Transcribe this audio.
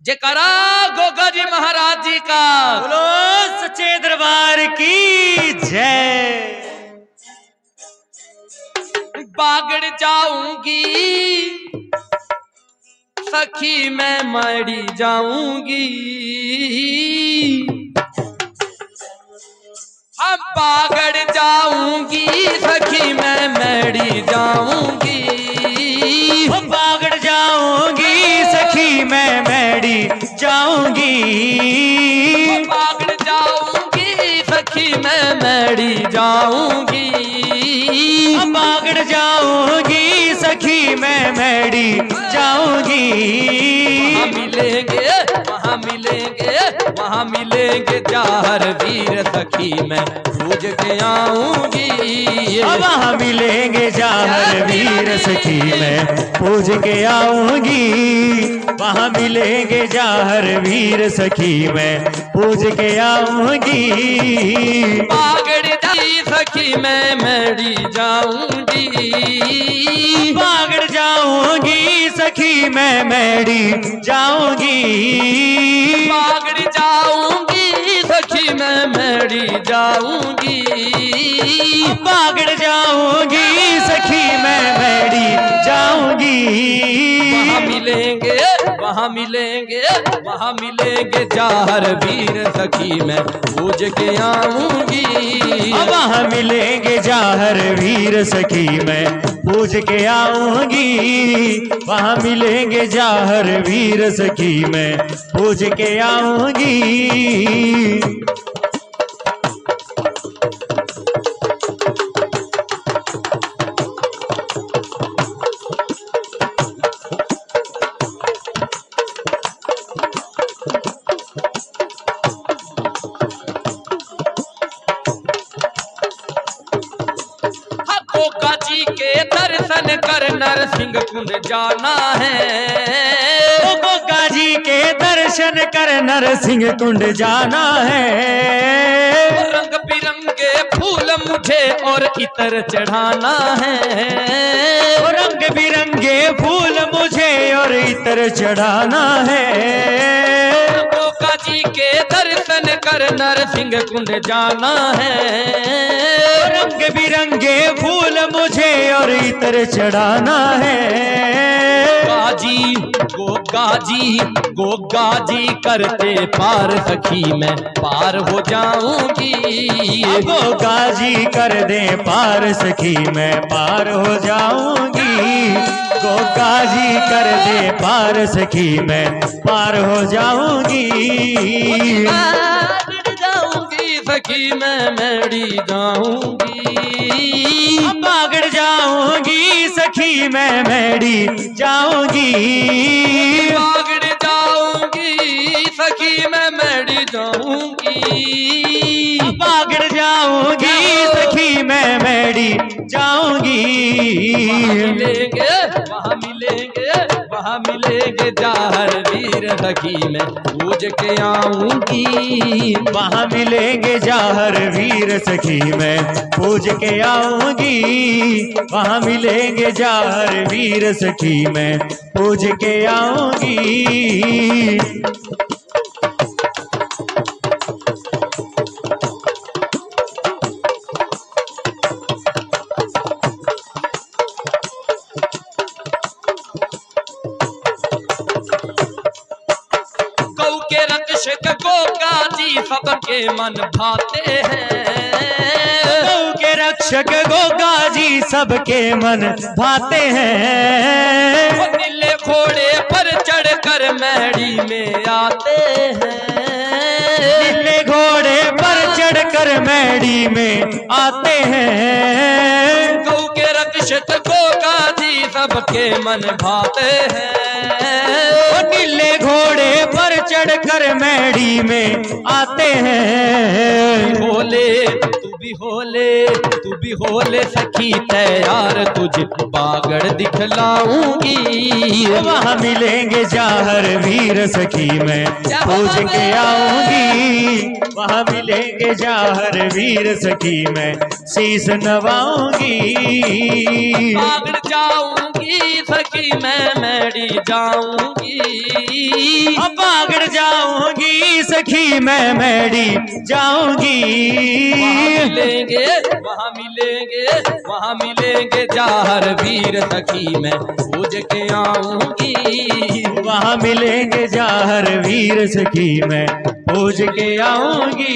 जयकारा गोगा जी महाराज जी का। बोलो सच्चे दरबार की जय। बागड़ जाऊंगी सखी मैं मरी जाऊंगी, हम बागड़ जाऊंगी सखी मैं मरी जाऊंगी, बागड़ जाऊंगी सखी मैं मैडी जाऊंगी, बागड़ जाऊंगी सखी मैं मरी जाऊंगी, बागड़ जाऊंगी सखी मैं मैडी जाऊंगी। वहाँ मिलेंगे जाहर वीर सखी मैं पूज के आऊंगी, वहाँ मिलेंगे जाहर वीर सखी मैं पूज के आऊंगी, वहाँ मिलेंगे जाहर वीर सखी मैं पूज के आऊंगी। बागड़ जाई सखी मैं मरी जाऊंगी, बागड़ जाऊंगी सखी मैं मैडी जाऊंगी, बागड़ जाऊंगी सखी मैं मरी जाऊंगी, बागड़ जाऊंगी सखी मैं मैडी जाऊंगी। वहाँ मिलेंगे जाहर वीर सखी मैं पूज के आऊंगी, वहाँ मिलेंगे जाहर वीर सखी मैं पूज के आऊंगी, वहाँ मिलेंगे जाहर वीर सखी मैं पूज के आऊंगी। गोगा जी के दर्शन कर नरसिंह कुंड जाना है, गोगा जी के दर्शन कर नरसिंह कुंड जाना है, रंग बिरंगे फूल मुझे और इतर चढ़ाना है, रंग बिरंगे फूल मुझे और इतर चढ़ाना है, गोगा जी के दर्शन कर नरसिंह कुंड जाना है, रंग बिरंगे फूल मुझे और इतर चढ़ाना है। गोगा जी करते पार सखी मैं पार हो जाऊंगी, गोगा जी कर दे पार सखी मैं पार हो जाऊंगी, गोगा जी कर दे पार सखी मैं पार हो जाऊंगी, सखी मैं मरी जाऊंगी, बागड़ जाऊंगी सखी मैं मैडी जाऊंगी, बागड़ जाऊंगी सखी मैं मरी जाऊंगी, बागड़ जाऊंगी सखी मैं मैडी जाऊंगी। वहाँ मिलेंगे जाहर वीर सखी मैं पूज के आऊंगी, वहाँ मिलेंगे जाहर वीर सखी मैं पूज के आऊंगी, वहाँ मिलेंगे जाहर वीर सखी मैं पूज के आऊंगी। गोगा जी सबके मन भाते हैं, गौ के रक्षक गोगा जी सबके मन भाते हैं, नीले घोड़े पर चढ़कर मैडी में आते हैं, नीले घोड़े पर चढ़कर मैडी में आते हैं, गौ के रक्षक गोगा जी सबके मन भाते हैं, नीले घोड़े पर चढ़कर मैडी में आते हैं। तू भी होले सखी तैयार तुझ बागड़ दिखलाऊंगी, वहाँ मिलेंगे जाहर वीर सखी मैं पूज के आऊंगी, वहाँ मिलेंगे जाहर वीर सखी मैं शीस नवाऊंगी, बागड़ जाऊंगी सखी मैं मैडी जाऊंगी। अब बागड़ जाऊंगी सखी मैं मैडी जाऊंगी। वहाँ मिलेंगे वहाँ मिलेंगे जाहर वीर सखी मैं पूज के आऊंगी। वहाँ मिलेंगे जाहर वीर सखी मैं पूज के आऊंगी।